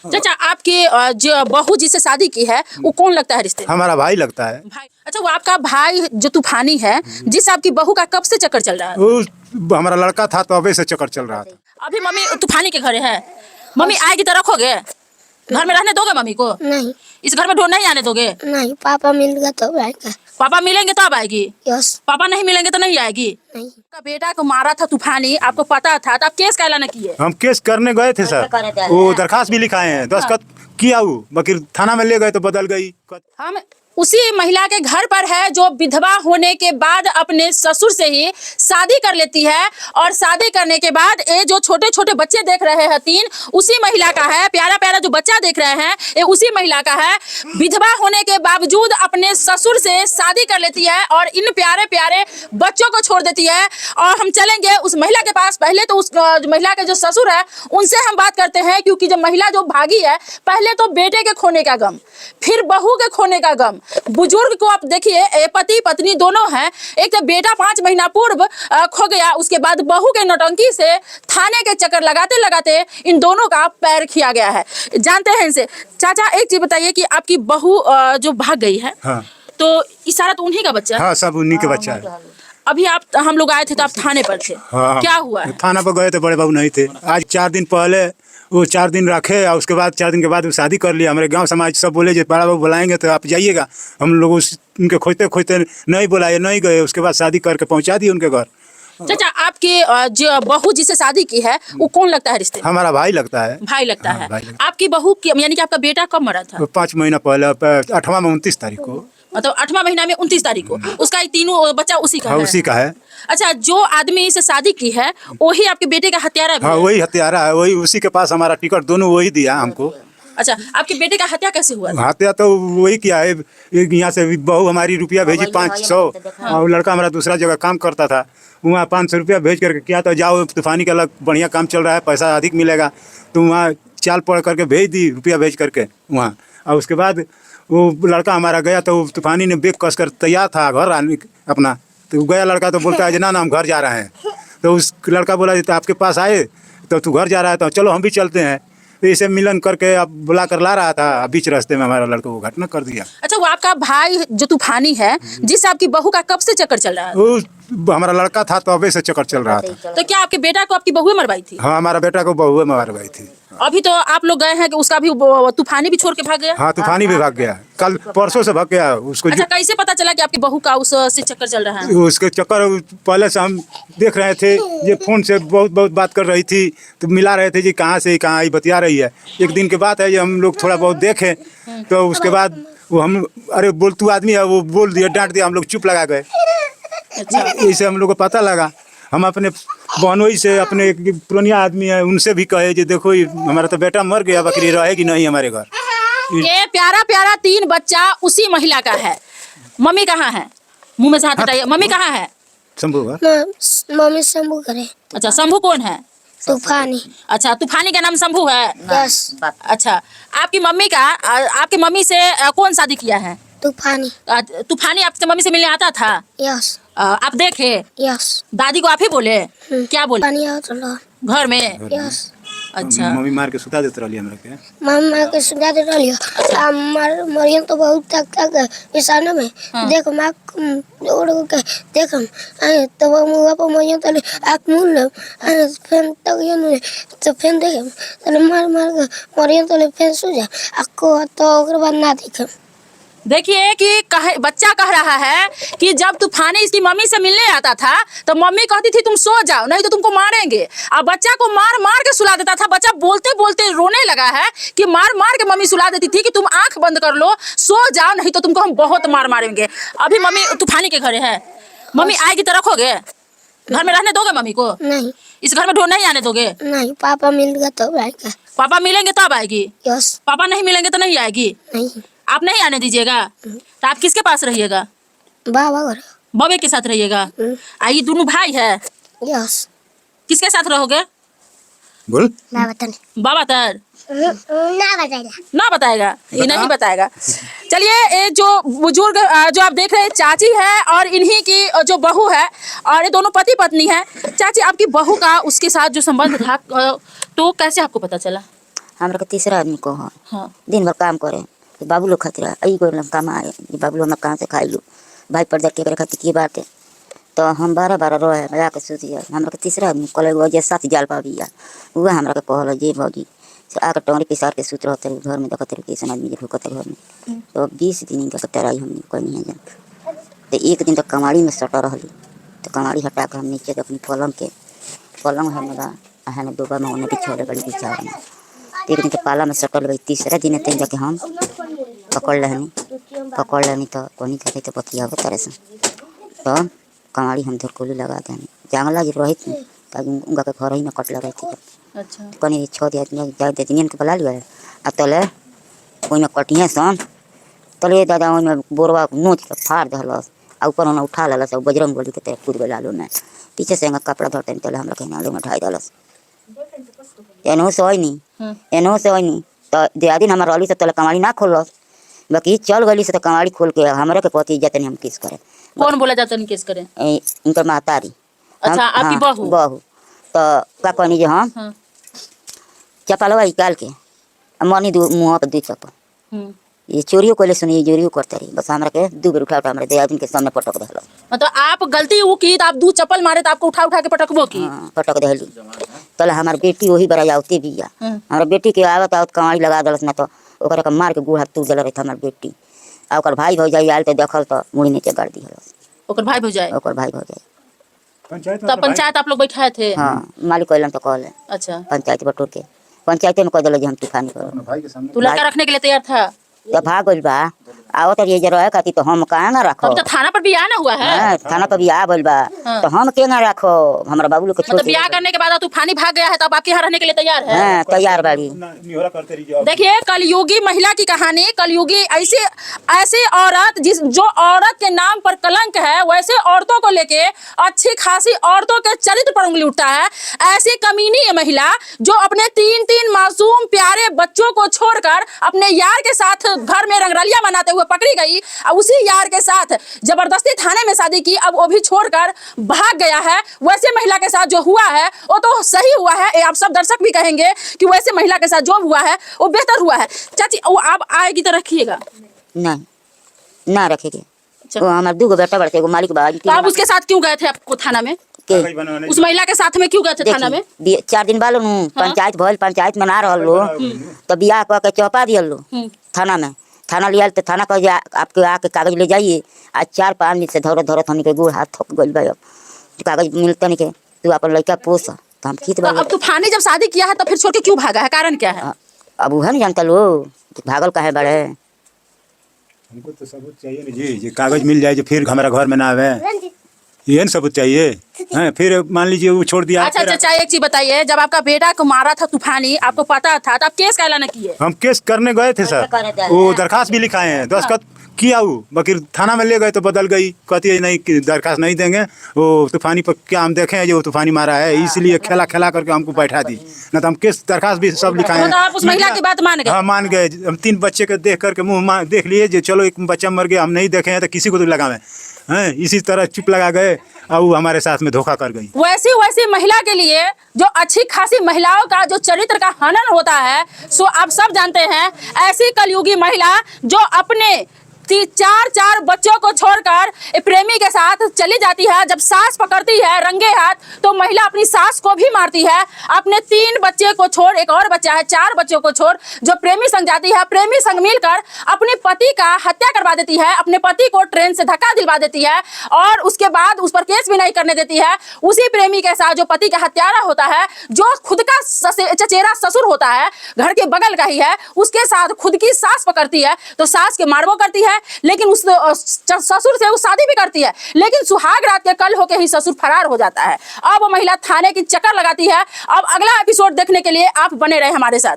चाचा आपके जो बहू जिससे शादी की है वो कौन लगता है रिश्ते में? हमारा भाई लगता है। भाई। अच्छा वो आपका भाई जो तूफानी है जिस आपकी बहू का कब से चक्कर चल रहा है? वो हमारा लड़का था तो अबे से चक्कर चल रहा था। अभी मम्मी तूफानी के घर है, मम्मी आएगी तो रखोगे? घर में रहने दोगे मम्मी को? नहीं इस घर में ढूंढ नहीं आने दोगे? नहीं, पापा मिल तो आएगा। पापा मिलेंगे तब आएगी? यस। पापा नहीं मिलेंगे तो नहीं आएगी? नहीं। का बेटा को मारा था तूफानी, आपको पता था तो आप केस काहे ना किए? हम केस करने गए थे सर, वो दरखास्त भी लिखाए हैं, दस्तखत किया वो, बाकी थाना में ले गए तो बदल गई। हम उसी महिला के घर पर है जो विधवा होने के बाद अपने ससुर से ही शादी कर लेती है और शादी करने के बाद ये जो छोटे छोटे बच्चे देख रहे हैं 3 उसी महिला का है। प्यारा प्यारा जो बच्चा देख रहे हैं ये उसी महिला का है। विधवा होने के बावजूद अपने ससुर से शादी कर लेती है और इन प्यारे प्यारे बच्चों को छोड़ देती है। और हम चलेंगे उस महिला के पास। पहले तो उस महिला के जो ससुर है उनसे हम बात करते हैं, क्योंकि जब महिला जो भागी है पहले तो बेटे के खोने का गम, फिर बहू के खोने का गम। बुजुर्ग को आप देखिए, पति पत्नी दोनों हैं। एक तो बेटा 5 महीना पूर्व खो गया, उसके बाद बहू के नौटंकी से थाने के चक्कर लगाते लगाते इन दोनों का पैर खिया गया है। जानते हैं इनसे। चाचा एक चीज बताइए कि आपकी बहू जो भाग गई है, हाँ। तो इशारा तो उन्हीं का बच्चा है? हाँ, सब उन्हीं के बच्चा है। अभी हम लोग आए थे तो आप थाने पर थे। हाँ, क्या हुआ है? थाना पर गए थे, बड़े बाबू नहीं थे। आज 4 दिन पहले वो 4 दिन रखे और उसके बाद 4 दिन के बाद वो शादी कर लिया। हमारे गांव समाज सब बोले जो बड़ा बाबू बुलाएंगे तो आप जाइएगा। हम लोग उनके खोजते खोजते नहीं बुलाए, नहीं गए। उसके बाद शादी करके पहुंचा दिए उनके घर। चाचा आपके जो बहू जिससे शादी की है वो कौन लगता है रिश्ते में? हमारा भाई लगता है। भाई लगता हाँ, है। भाई लगता आपकी बहू यानी कि आपका बेटा कब मरा था? 5 महीना पहले, 8वां में 29 तारीख को। मतलब 8वां महीना में 29 तारीख को। उसका तीनों बच्चा उसी का हाँ, है? उसी का है। अच्छा, जो आदमी से शादी की है वही आपके बेटे का हत्यारा भी हाँ, है? वही हत्यारा है, वही उसी के पास हमारा टिकट दोनों वही दिया हमको। अच्छा, आपके बेटे का हत्या कैसे हुआ था? हत्या तो वही किया है। यहाँ से बहू हमारी रुपया भेजी 500 और लड़का हमारा दूसरा जगह काम करता था, वहाँ 500 रुपया भेज करके किया तो जाओ तूफानी का अलग बढ़िया काम चल रहा है, पैसा अधिक मिलेगा, तो वहाँ चाल पड़ करके भेज दी, रुपया भेज करके वहाँ। और उसके बाद वो लड़का हमारा गया तो तूफानी ने बेग कस कर तैयार था घर आने अपना, तो गया लड़का तो बोलता है ना हम घर जा रहे हैं। तो उस लड़का बोला तो आपके पास आए तो तू घर जा रहा है तो चलो हम भी चलते हैं। तो इसे मिलन करके अब बुला कर ला रहा था, बीच रास्ते में हमारा लड़का वो घटना कर दिया। अच्छा, वो आपका भाई जो तूफानी है जिस आपकी बहू का कब से चक्कर चल रहा है? वो हमारा लड़का था तो अबे से चक्कर चल रहा था। तो क्या आपके बेटा को आपकी बहू मरवाई थी? हाँ, हमारा बेटा को बहू मार गई थी। अभी तो आप लोग गए हैं कि उसका भी तूफानी भी छोड़ के भाग गया? हाँ, तूफानी भी भाग गया, कल परसों से भाग गया उसको। अच्छा, कैसे पता चला कि आपकी बहू का उससे चक्कर चल रहा है? उसके चक्कर पहले से हम देख रहे थे, ये फोन से बहुत बात कर रही थी तो मिला रहे थे जी कहाँ से कहाँ आई बतिया रही है। एक दिन के बाद है ये हम लोग थोड़ा बहुत देखे तो उसके बाद वो हम अरे बोल तू आदमी है, वो बोल दिया, डांट दिया, हम लोग चुप लगा गए। अच्छा, इससे हम लोग को पता लगा। हम अपने बहनोई से, अपने पुरानिया आदमी है उनसे भी कहे कि देखो हमारा तो बेटा मर गया, बकरी रहेगी नहीं हमारे घर। ये प्यारा प्यारा 3 बच्चा उसी महिला का है। मम्मी कहाँ है? मुंह में से हाथ हटाइए। मम्मी कहाँ है? शंभू मम्मी शंभू करे। अच्छा, शंभू कौन है? तूफानी। अच्छा, तूफानी का नाम शंभू है? यस। अच्छा, आपकी मम्मी से कौन शादी किया है? तूफानी। तूफानी आपकी मम्मी से मिलने आता था? यस। आप देखे? यस। दादी को आप ही बोले? क्या बोले? पानी आता ला घर में? यस। अच्छा, मम्मी मार के सुता देते रही हमरा के। मम्मा के सुना दे रही है। मरियम तो बहुत तक निशाना में देखो मैं ओड़ के देखम तो मुंह पर मरियम तो आंख मूल फैन तक ये नहीं तो फैन देखम तो मार के मरियम तो फैन सो जा आपको तो ओकर बाद ना देखम। देखिए कि बच्चा कह रहा है कि जब तूफानी इसकी मम्मी से मिलने आता था तो मम्मी कहती थी तुम सो जाओ नहीं तो तुमको मारेंगे। अब बच्चा को मार मार के सुला देता था। बच्चा बोलते बोलते रोने लगा है कि मार मार के मम्मी सुला देती थी कि तुम आंख बंद कर लो, सो जाओ नहीं तो तुमको हम बहुत मार मारेंगे। अभी मम्मी तूफानी के घर है, मम्मी आएगी तो रखोगे? घर में रहने दोगे मम्मी को? नहीं। इस घर में ढूंढ नहीं आने दोगे? नहीं, पापा मिल तो आएगा। पापा मिलेंगे तब आएगी? यस। पापा नहीं मिलेंगे तो नहीं आएगी? नहीं। आप नहीं आने दीजिएगा? तो आप किसके पास रहिएगा? बाबा घर। बबे के साथ रहिएगा? ये दोनों भाई है? यस। किसके साथ रहोगे? बोल। ना बताने। बाबा तर ना बताएगा। ना बताएगा, ये नहीं बताएगा। चलिए, ये जो बुजुर्ग जो आप देख रहे हैं चाची है और इन्हीं की जो बहू है और ये दोनों पति पत्नी है। चाची, आपकी बहू का उसके साथ जो संबंध था तो कैसे आपको पता चला? हमरा के तीसरा आदमी को है। हाँ दिन भर काम करे तो बाबू लोग खातिर आई कोई कमाए बाबू लोग कहाँ से खाई लू भाई पर्दा के खातिर की बात है। तो हम 12 रहे लगा के सोचिए हमरा के तीसरा आदमी कल वजह 7 जाल पाबिया वह हमरा के कहल जे भौजी से आकर टोरी पिसार के सूत रहते घर में देखते कैसन आदमी ढुकते घर में। तो 20 दिन का तराई हमने कहनी है जन तो एक दिन तक कमाड़ी में सटा रही तो कमाड़ी हटा कर हम नीचे अपनी पलंग है मेरा है ना डोबा में उन्हें बिछोड़े बड़ी बिछा एक दिन के पाला में सटल गई। तीसरा दिन तीन जाके हम पकड़ लेनी तो कोनी कहते तो पतिया तरह से तो कमाड़ी हम धरकोली लगा देनी जंगला जो रही थी उनका के घर ही में कट लगी थी। अच्छा कहीं छो दिया दिन के बुला लिया आ तले कोई में कटिए सन तले दादा ओहि में बोरवा नोच के फाड़ दहलस आ ऊपर उन्हें उठा ललस और बजरंग बली के तरह कूद गए आलू में पीछे से कपड़ा धरते तले हमरा कहीं आलू में ढाई दलस एनहू से नहीं तो दिया दिन हमारा अली से तले कमाड़ी ना खोलस बाकी चल गली से तो कमाड़ी खोल के हमारे के पति इज्जत नहीं हम किस करे। कौन बोला जाता है किस करें? इनकर महतारी। अच्छा आपकी बहू तो का कहनी जो हम चपलवा निकाल के मनी मुँह पर 2 चप्पल ये चोरियों को ले सुनी ये चोरियों करते रही बस हमरा के 2 बेर उठा हमारे दया दिन के सामने पटक दहल। मतलब आप गलती वो की तो आप 2 चप्पल मारे तो आपको उठा के पटकबो की? पटक दहली तले हमार बेटी वही बड़ा आवते बिया हमारा बेटी के आवत कमाड़ी लगा दलस ना तो ओकरा के मार के गुड़ हाथ तू दल रही हमार बेटी आ ओकर भाई भौजाई आयल तो देखल तो मुड़ी नीचे गाड़ दिहलस। ओकर भाई भौजाई तब पंचायत आप लोग बैठाए थे? हाँ मालिक कहलन तो कहले अच्छा पंचायत बटोर के पंचायत में कह दिल हम तूफानी करो तू लड़का रखने के लिए तैयार था तो भाग गइल बा आओ तो ये रहे खाती तो हम कहाँ ना रखो। तब तो थाना पर भी आना हुआ है। थाना पर भी आ गइल बा तो हम के ना रखो हमरा बाबू लोग के मतलब ब्याह करने के बाद तूफानी भाग गया है तब आपके यहाँ रहने के लिए तैयार है? हाँ तैयार बाड़ी। देखिए कलयुगी महिला की कहानी। कलयुगी ऐसे औरत जो औरत के नाम पर कलंक है वैसे औरतों को लेके अच्छी खासी औरतों के चरित्र पर उंगली उठता है। ऐसी कमीनी ये महिला जो अपने 3 मासूम प्यारे बच्चों को छोड़कर अपने यार के साथ घर में रंगरलिया मनाते हुए पकड़ी गई और उसी यार के साथ जबरदस्ती थाने में शादी की अब वो भी छोड़कर भाग गया है। वैसे महिला के साथ जो हुआ है वो तो सही हुआ है। आप सब दर्शक भी कहेंगे कि वैसे महिला के साथ जो हुआ है वो बेहतर हुआ है। चाची वो आप आएगी तो रखिएगा नहीं ना रखेगी वो हमारे 2 बेटा बड़ते मालिक बाबा। तो आप उसके साथ क्यों गए थे आपको थाना में? उस महिला के साथ में क्यों गए थे थाना में? 4 दिन बाद पंचायत भल पंचायत में ना रहो तो बियाह कह के चौपा दियल थाना में थाना लिया तो थाना कह आपके आके कागज ले जाइए। आज 4-5 दिन से धरत हमने के गुड़ हाथ थक गइल बा कागज मिलता नहीं के तू अपन लड़का पोस तो हम खींच अब तूफानी जब शादी किया है तो फिर छोड़ के क्यों भागा है? कारण क्या है? अब वह नहीं जानता लो भागल काहे बड़े। हमको तो सबूत चाहिए ना जी कागज मिल जाए जो फिर हमारा घर में ना आवे ये सबूत चाहिए। हाँ फिर मान लीजिए वो छोड़ दिया। अच्छा चाचा एक चीज बताइए जब आपका बेटा को मारा था तूफानी आपको पता था तो आप केस काहे ना किए? हम केस करने गए थे सर वो दरखास्त भी लिखाए हैं दस्तखत किया वो बाकी थाना में ले गए तो बदल गई कहती है नहीं दरखास्त नहीं देंगे वो तूफानी पर क्या हम देखें जो तूफानी मारा है इसलिए खेला करके हमको बैठा दी ना तो हम केस दरखास्त भी सब लिखाए हैं। आप उस महिला की बात मान गए? हाँ मान गए। हम 3 बच्चे के देख करके मुँह देख लिए जो चलो एक बच्चा मर गया हम नहीं देखे हैं तो किसी को तो लगावे हैं इसी तरह चुप लगा गए और वो हमारे साथ में धोखा कर गई। वैसी महिला के लिए जो अच्छी खासी महिलाओं का जो चरित्र का हनन होता है सो आप सब जानते हैं। ऐसी कलयुगी महिला जो अपने 4 बच्चों को छोड़कर प्रेमी के साथ चली जाती है। जब सास पकड़ती है रंगे हाथ तो महिला अपनी सास को भी मारती है। अपने 3 बच्चे को छोड़ एक और बच्चा है 4 बच्चों को छोड़ जो प्रेमी संग जाती है प्रेमी संग मिलकर अपने पति का हत्या करवा देती है। अपने पति को ट्रेन से धक्का दिलवा देती है और उसके बाद उस पर केस भी नहीं करने देती है। उसी प्रेमी के साथ जो पति का हत्यारा होता है जो खुद का चचेरा ससुर होता है घर के बगल का ही है उसके साथ खुद की सास पकड़ती है तो सास के मारबो करती है लेकिन उस ससुर से वो शादी भी करती है लेकिन सुहाग रात के कल होके ही ससुर फरार हो जाता है। अब वो महिला थाने की चक्कर लगाती है। अब अगला एपिसोड देखने के लिए आप बने रहे हमारे साथ।